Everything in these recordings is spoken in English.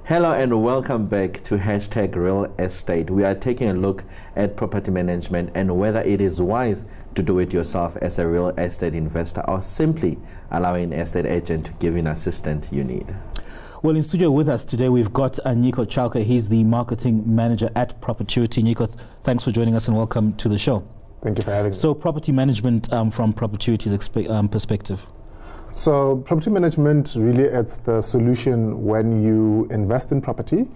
Hello and welcome back to Hashtag Real Estate. We are taking a look at property management and whether it is wise to do it yourself as a real estate investor or simply allowing an estate agent to give you an assistant you need. Well, in studio with us today, we've got Nyiko Chauke. He's the marketing manager at Perpetuity. Nyiko, thanks for joining us and welcome to the show. Thank you for having me. So, property management from Perpetuity's perspective. So property management, really it's the solution when you invest in property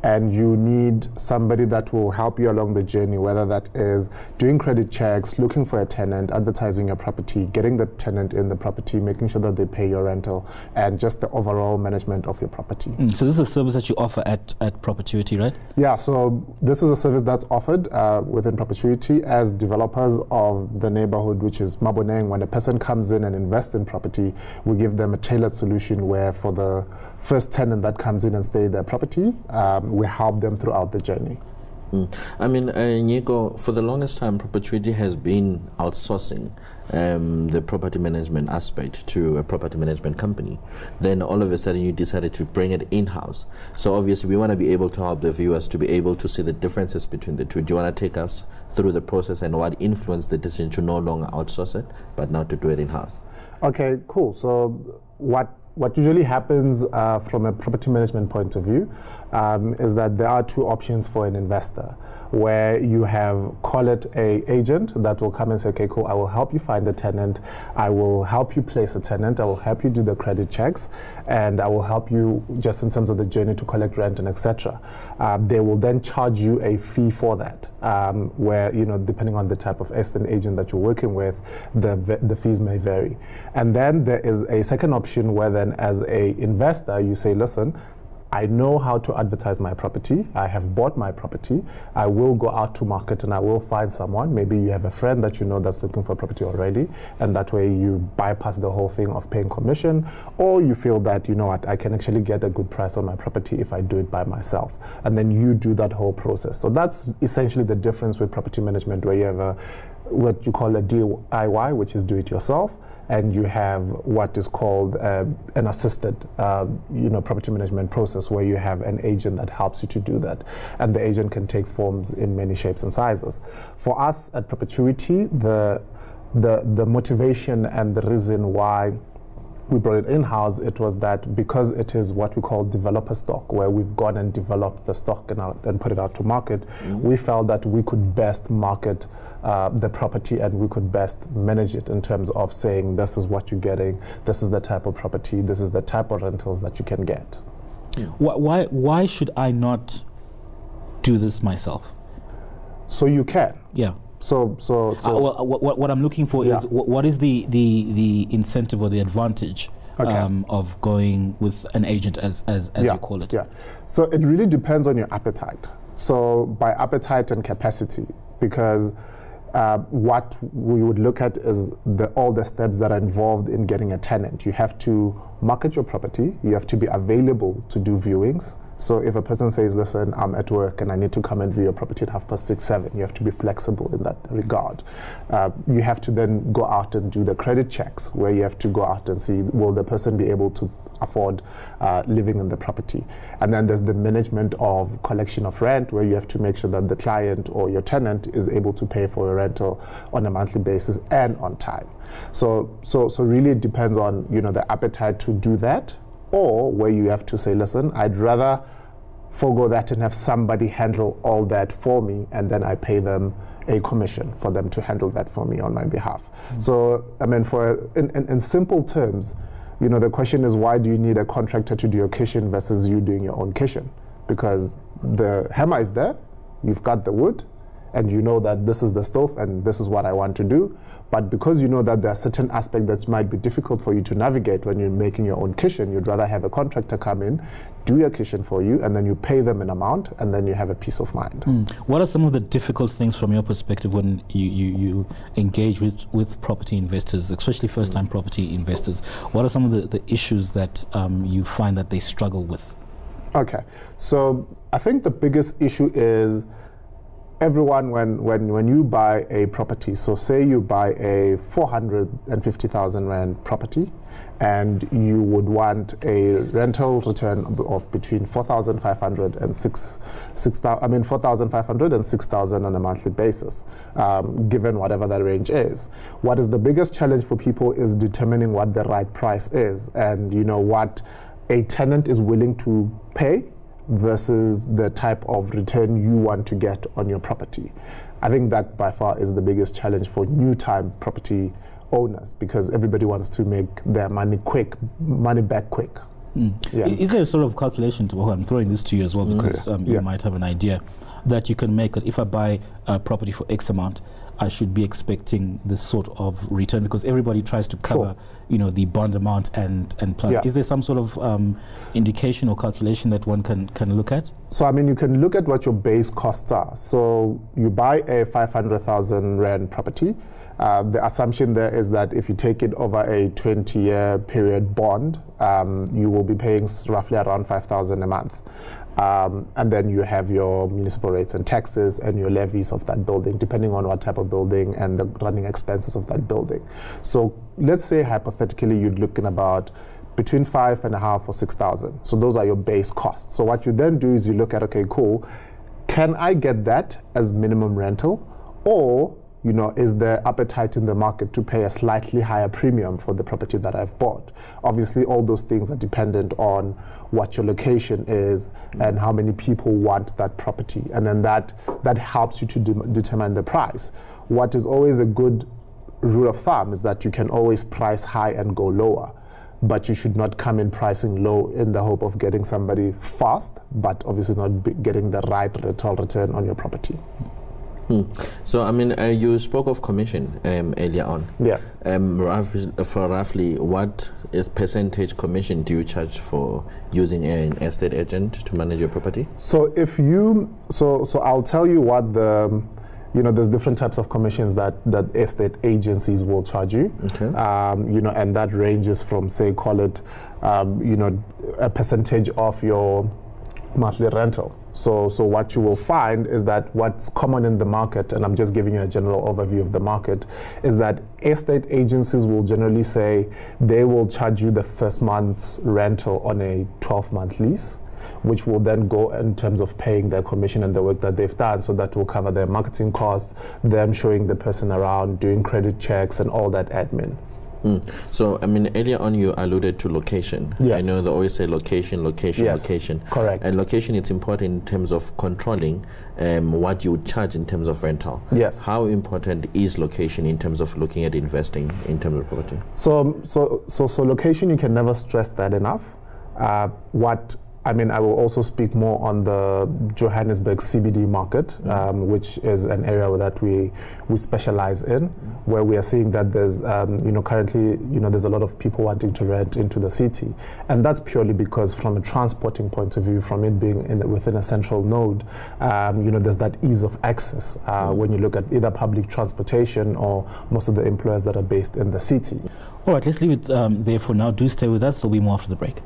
and you need somebody that will help you along the journey, whether that is doing credit checks, looking for a tenant, advertising your property, getting the tenant in the property, making sure that they pay your rental, and just the overall management of your property. So this is a service that you offer at Perpetuity, right? Yeah, so this is a service that's offered within Perpetuity as developers of the neighborhood, which is Maboneng. When a person comes in and invests in property, we give them a tailored solution where for the first tenant that comes in and stays in their property, we help them throughout the journey. I mean, Nyiko, for the longest time, Perpetuity has been outsourcing the property management aspect to a property management company. Then all of a sudden you decided to bring it in-house. So obviously we want to be able to help the viewers to be able to see the differences between the two. Do you want to take us through the process and what influenced the decision to no longer outsource it, but now to do it in-house? Okay, cool. So what usually happens from a property management point of view is that there are two options for an investor, where you have, call it a agent that will come and say, okay, cool, I will help you find a tenant, I will help you place a tenant, I will help you do the credit checks, and I will help you just in terms of the journey to collect rent and etc. They will then charge you a fee for that, where, you know, depending on the type of estate agent that you're working with, the fees may vary. And then there is a second option where then as a investor you say, listen, I know how to advertise my property. I have bought my property. I will go out to market and I will find someone. Maybe you have a friend that you know that's looking for property already, and that way you bypass the whole thing of paying commission, or you feel that, you know what, I can actually get a good price on my property if I do it by myself. And then you do that whole process. So that's essentially the difference with property management, where you have what you call a DIY, which is do it yourself, and you have what is called an assisted property management process, where you have an agent that helps you to do that. And the agent can take forms in many shapes and sizes. For us at Perpetuity, the motivation and the reason why we brought it in-house, it was that because it is what we call developer stock, where we've gone and developed the stock and put it out to market, we felt that we could best market the property and we could best manage it in terms of saying, this is what you're getting, this is the type of property, this is the type of rentals that you can get. Why should I not do this myself? So you can. Yeah. So well, what I'm looking for is what is the incentive or the advantage of going with an agent as you call it? Yeah. So it really depends on your appetite. So by appetite and capacity, because what we would look at is all the steps that are involved in getting a tenant. You have to market your property. You have to be available to do viewings. So if a person says, listen, I'm at work and I need to come and view your property at 6:30, 7, you have to be flexible in that regard. You have to then go out and do the credit checks, where you have to go out and see, will the person be able to afford living in the property? And then there's the management of collection of rent, where you have to make sure that the client or your tenant is able to pay for a rental on a monthly basis and on time. So really it depends on, you know, the appetite to do that, or where you have to say, listen, I'd rather forego that and have somebody handle all that for me, and then I pay them a commission for them to handle that for me on my behalf. So, I mean, in simple terms, you know, the question is, why do you need a contractor to do your kitchen versus you doing your own kitchen? Because the hammer is there, you've got the wood, and you know that this is the stove and this is what I want to do. But because you know that there are certain aspects that might be difficult for you to navigate when you're making your own kitchen, you'd rather have a contractor come in, do your kitchen for you, and then you pay them an amount, and then you have a peace of mind. What are some of the difficult things from your perspective when you engage with property investors, especially first-time property investors? What are some of the issues that you find that they struggle with? Okay, so I think the biggest issue is everyone, when you buy a property, so say you buy a 450,000 rand property, and you would want a rental return of between 4,500 and 4,500 and 6,000 on a monthly basis, given whatever that range is. What is the biggest challenge for people is determining what the right price is, and what a tenant is willing to pay versus the type of return you want to get on your property. I think that by far is the biggest challenge for new time property owners, because everybody wants to make their money back quick. Yeah. Is there a sort of calculation to, I'm throwing this to you as well, because you might have an idea that you can make, that if I buy a property for X amount, I should be expecting this sort of return, because everybody tries to cover the bond amount and plus. Is there some sort of indication or calculation that one can look at? So you can look at what your base costs are. So you buy a 500,000 rand property. The assumption there is that if you take it over a 20-year period bond, you will be paying roughly around 5,000 a month. And then you have your municipal rates and taxes and your levies of that building, depending on what type of building and the running expenses of that building. So let's say hypothetically you're looking about between 5,500 or 6,000. So those are your base costs. So what you then do is you look at, okay, cool, can I get that as minimum rental, or is there appetite in the market to pay a slightly higher premium for the property that I've bought? Obviously, all those things are dependent on what your location is and how many people want that property. And then that helps you to determine the price. What is always a good rule of thumb is that you can always price high and go lower, but you should not come in pricing low in the hope of getting somebody fast, but obviously not getting the right rental return on your property. So, you spoke of commission earlier on. Yes. Roughly, what percentage commission do you charge for using an estate agent to manage your property? So, so I'll tell you what there's different types of commissions that estate agencies will charge you. Okay. And that ranges from, say, call it, a percentage of your monthly rental. So what you will find is that what's common in the market, and I'm just giving you a general overview of the market, is that estate agencies will generally say they will charge you the first month's rental on a 12-month lease, which will then go in terms of paying their commission and the work that they've done. So that will cover their marketing costs, them showing the person around, doing credit checks and all that admin. So, earlier on you alluded to location. Yes. I know they always say location. Yes, location. Correct. And location, it's important in terms of controlling what you would charge in terms of rental. Yes. How important is location in terms of looking at investing in terms of property? So location, you can never stress that enough. I will also speak more on the Johannesburg CBD market, which is an area that we specialize in, where we are seeing that there's, currently, there's a lot of people wanting to rent into the city. And that's purely because from a transporting point of view, from it being within a central node, there's that ease of access when you look at either public transportation or most of the employers that are based in the city. All right, let's leave it there for now. Do stay with us. There'll be more after the break.